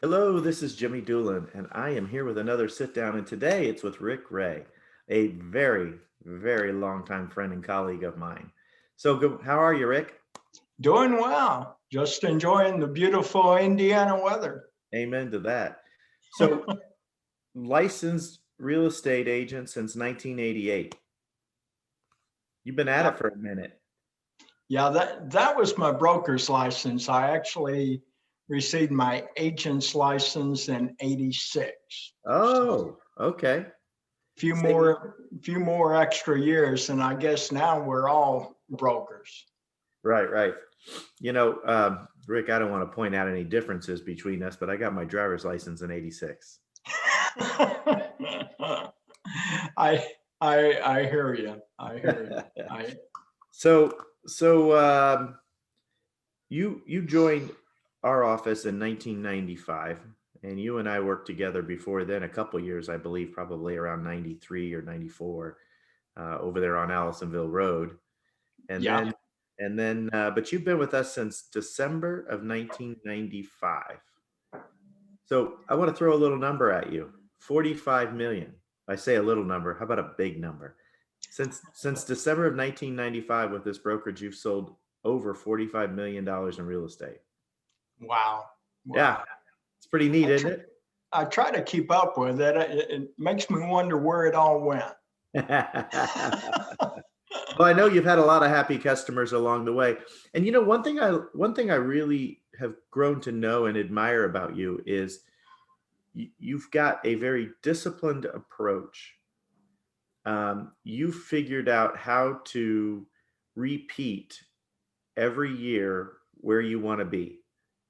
Hello, this is Jimmy Doolin, and I am here with another sit down. And today it's with Rick Ray, a very, very longtime friend and colleague of mine. So, good, how are you, Rick? Doing well. Just enjoying the beautiful Indiana weather. Amen to that. So, licensed real estate agent since 1988. You've been at it Yep. for a minute. Yeah, that was my broker's license. I actually received my agent's license in '86. So Oh, okay. few Say, more few more extra years, and I guess now we're all brokers. right, right. Rick, I don't want to point out any differences between us, but I got my driver's license in '86. I I hear you. I hear you. I So you joined our office in 1995, and you and I worked together before then a couple years, I believe, probably around 93 or 94, over there on Allisonville Road, and yeah. but you've been with us since December of 1995. So I want to throw a little number at you, 45 million. I say a little number. How about a big number? Since December of 1995, with this brokerage, you've sold over $45 million in real estate. Wow. Yeah, Wow. it's pretty neat, I isn't tr- it? I try to keep up with it. It makes me wonder where it all went. Well, I know you've had a lot of happy customers along the way. And one thing I really have grown to know and admire about you is you've got a very disciplined approach. You figured out how to repeat every year where you want to be.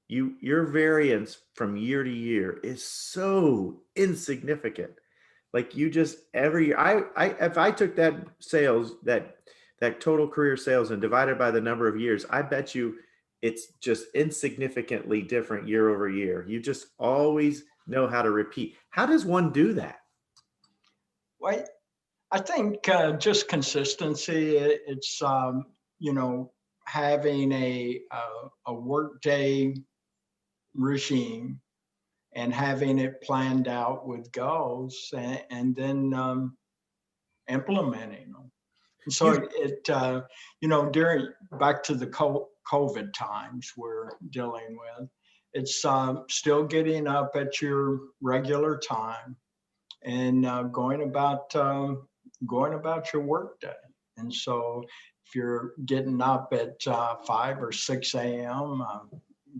Your variance from year to year is so insignificant. Like you just every year, I if I took that total career sales and divided by the number of years, I bet you it's just insignificantly different year over year. You just always know how to repeat. How does one do that? Well, I think just consistency. It's you know having a work day regime and having it planned out with goals, and then implementing them. And so You during back to the COVID times we're dealing with, it's still getting up at your regular time and going about your workday. And so, if you're getting up at 5 or 6 a.m.,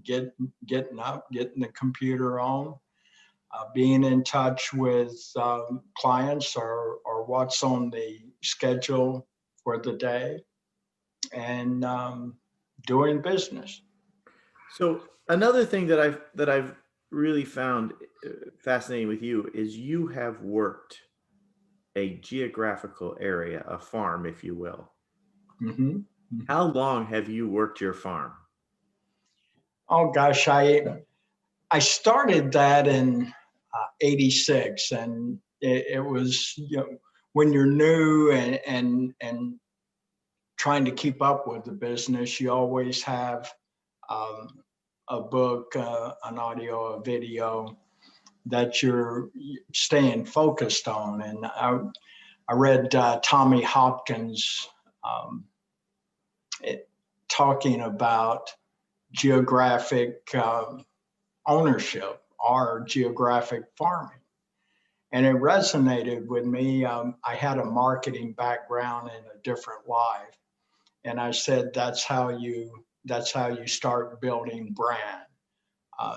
getting up, getting the computer on, being in touch with clients or what's on the schedule for the day, and doing business. So another thing that I've really found fascinating with you is you have worked a geographical area, a farm, if you will. Mm-hmm. How long have you worked your farm? Oh gosh, I started that in '86, and it was when you're new and trying to keep up with the business, you always have um, a book, an audio, a video that you're staying focused on. And I read Tommy Hopkins um, it, talking about geographic ownership or geographic farming. And it resonated with me. I had a marketing background in a different life, and I said that's how you start building brand,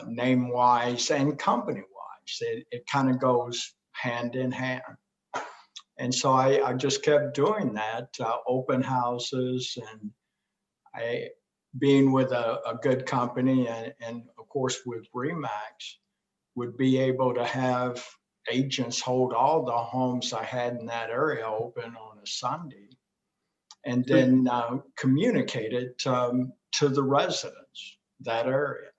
name wise and company wise. It kind of goes hand in hand. And so I just kept doing that, open houses, and I being with a good company, and of course with Remax, would be able to have agents hold all the homes I had in that area open on a Sunday, and So then communicate it to the residents that area.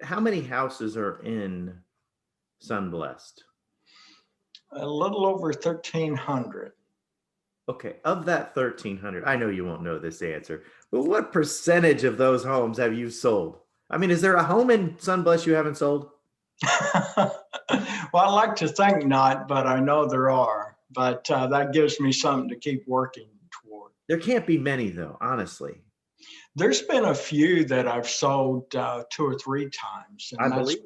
how many houses are in Sunblessed? A little over 1,300. Okay, of that 1,300, I know you won't know this answer, but what percentage of those homes have you sold? I mean, is there a home in Sunbless you haven't sold? Well, I like to think not, but I know there are. But that gives me something to keep working toward. There can't be many though, honestly. There's been a few that I've sold 2 or 3 times, I and believe.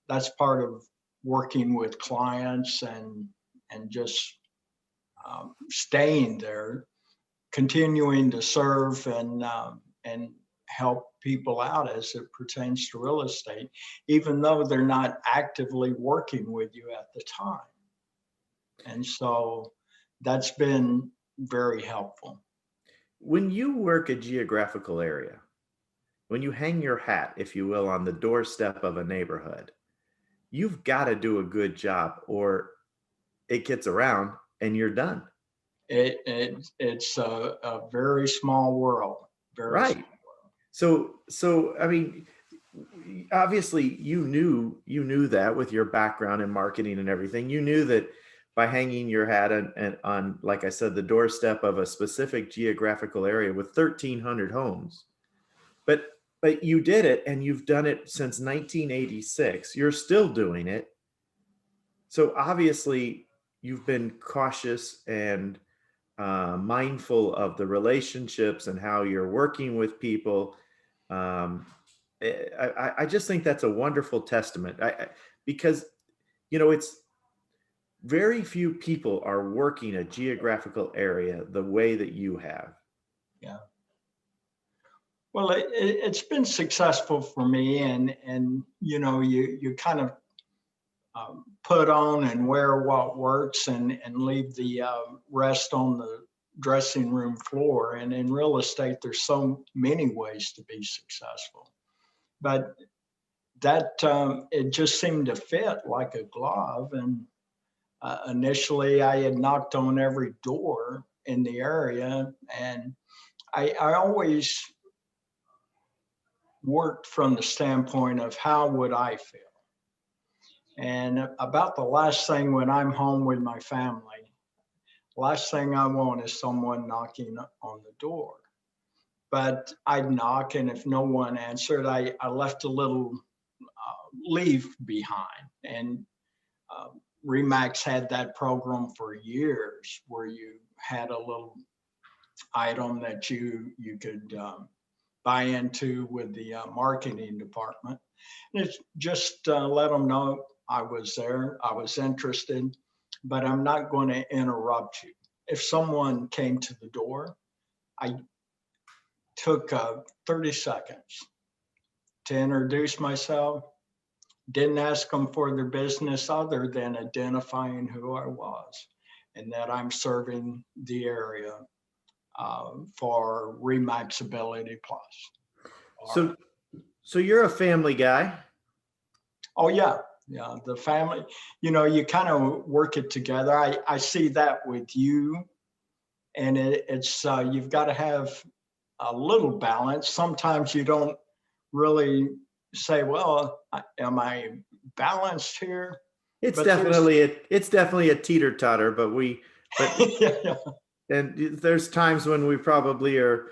that's part of working with clients and just staying there, continuing to serve and help people out as it pertains to real estate, even though they're not actively working with you at the time. And so that's been very helpful. When you work a geographical area, when you hang your hat, if you will, on the doorstep of a neighborhood, you've got to do a good job or it gets around and you're done. It's a very small world, very Right. small world. So I mean, obviously you knew that with your background in marketing and everything. You knew that by hanging your hat on, like I said, the doorstep of a specific geographical area with 1,300 homes. But but you did it and you've done it since 1986. You're still doing it. So obviously you've been cautious and mindful of the relationships and how you're working with people. Um, I just think that's a wonderful testament. Because it's very few people are working a geographical area the way that you have. Yeah. Well, it's been successful for me, and you kind of put on and wear what works, and leave the rest on the dressing room floor. And in real estate, there's so many ways to be successful, but that it just seemed to fit like a glove. And initially, I had knocked on every door in the area, and I always worked from the standpoint of how would I feel. And about the last thing when I'm home with my family, last thing I want is someone knocking on the door. But I'd knock, and if no one answered, I left a little leaf behind. And uh, Remax had that program for years, where you had a little item that you could buy into with the marketing department. And it's just let them know I was there, I was interested, but I'm not going to interrupt you. If someone came to the door, I took 30 seconds to introduce myself, didn't ask them for their business other than identifying who I was and that I'm serving the area for Remaxability Plus. So so you're a family guy. Oh yeah, yeah. The family, you kind of work it together. I see that with you, and it's you've got to have a little balance. Sometimes you don't really say, "Well, am I balanced here?" It's But there's, definitely a teeter totter, but yeah, yeah. and there's times when we probably are,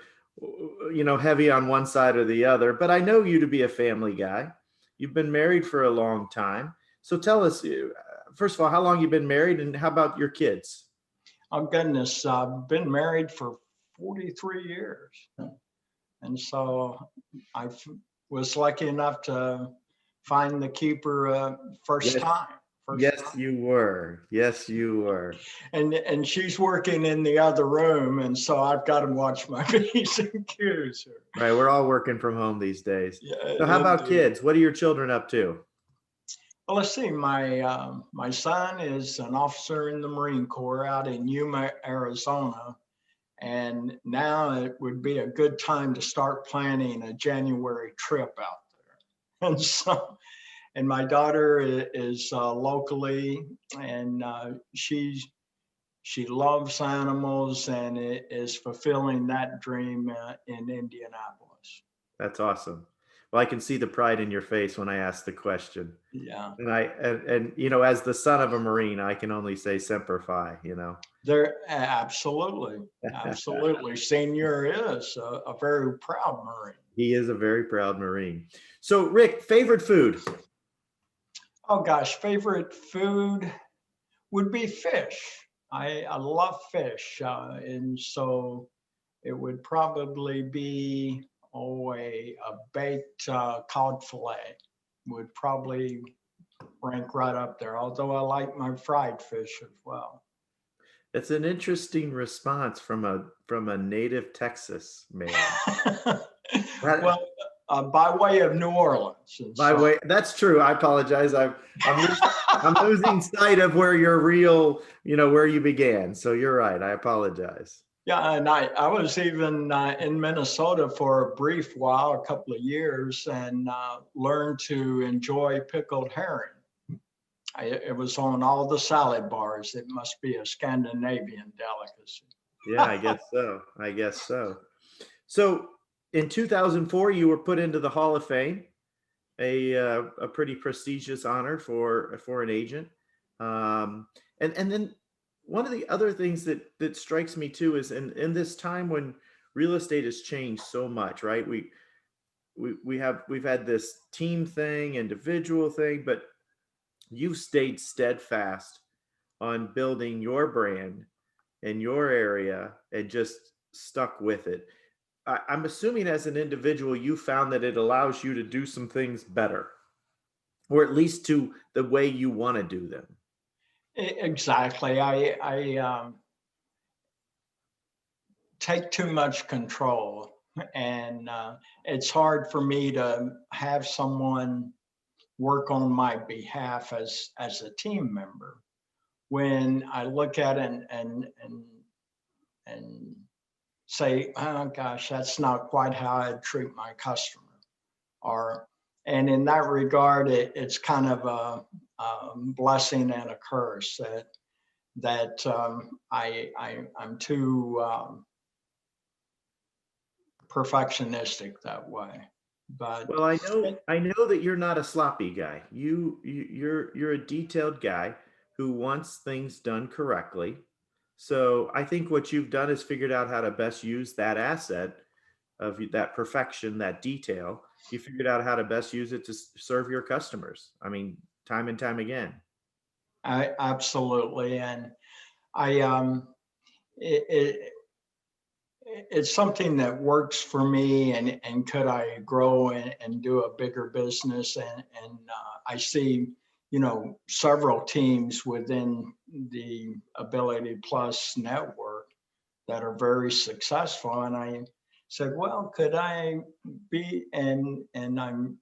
heavy on one side or the other. But I know you to be a family guy. You've been married for a long time. So tell us, first of all, how long you've been married, and how about your kids? Oh goodness, I've been married for 43 years, and so I was lucky enough to find the keeper first Yes, time. First yes, time. you were. Yes, you were. And she's working in the other room, and so I've got to watch my p's and q's here. Right. We're all working from home these days. Yeah, So how about indeed. kids? What are your children up to? Well, let's see. My son is an officer in the Marine Corps out in Yuma, Arizona, and now it would be a good time to start planning a January trip out there. And so, and my daughter is locally, and she loves animals and is fulfilling that dream in Indianapolis. That's awesome. Well, I can see the pride in your face when I ask the question. Yeah, And as the son of a Marine, I can only say semper fi. there absolutely, absolutely. Senior is a very proud Marine. He is a very proud Marine. So, Rick, favorite food? Oh gosh, favorite food would be fish. I love fish, and so it would probably be a baked cod fillet would probably rank right up there. Although I like my fried fish as well. It's an interesting response from a native Texas man. That, Well, by way of New Orleans, and by so way, that's true. I apologize. I'm losing sight of where your real, where you began. So you're right. I apologize. yeah, and I was even in Minnesota for a brief while, a couple of years, and learned to enjoy pickled herring. It was on all the salad bars. It must be a Scandinavian delicacy. Yeah, I guess so. I guess so. So in 2004, you were put into the Hall of Fame, a pretty prestigious honor for an agent. Um, and then one of the other things that strikes me too is in this time when real estate has changed so much, right? We've had this team thing, individual thing, but you've stayed steadfast on building your brand in your area and just stuck with it. I'm assuming as an individual, you found that it allows you to do some things better, or at least to the way you want to do them. Exactly. I take too much control, and it's hard for me to have someone work on my behalf as a team member. When I look at it and say, oh gosh, that's not quite how I treat my customer. Or, and in that regard, it's kind of a blessing and a curse that I'm too perfectionistic that way. But Well, I know that you're not a sloppy guy. You're a detailed guy who wants things done correctly. So I think what you've done is figured out how to best use that asset of that perfection, that detail. You figured out how to best use it to serve your customers. I mean, time and time again. I absolutely, and I it, it it's something that works for me, and could I grow and do a bigger business, and I see, several teams within the Ability Plus network that are very successful, and I said, well, could I be, and I'm,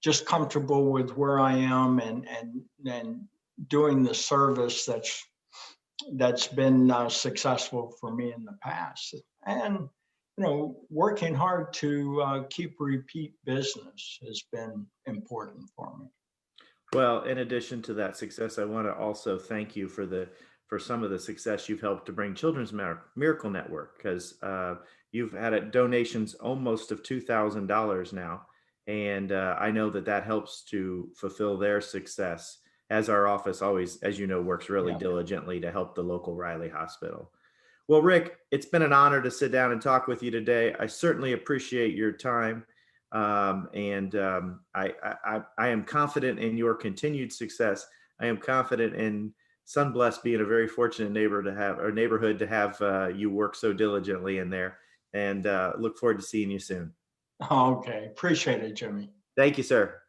just comfortable with where I am, and doing the service that's been successful for me in the past, and working hard to keep repeat business has been important for me. Well, in addition to that success, I want to also thank you for some of the success you've helped to bring Children's Miracle Network, because you've had donations almost of $2,000 now, and I know that that helps to fulfill their success. As our office always, as you know, works really Yeah. diligently to help the local Riley Hospital. Well, Rick, it's been an honor to sit down and talk with you today. I certainly appreciate your time. I am confident in your continued success. I am confident in Sunblest being a very fortunate neighborhood to have you work so diligently in there, and look forward to seeing you soon. Okay, appreciate it, Jimmy. Thank you, sir.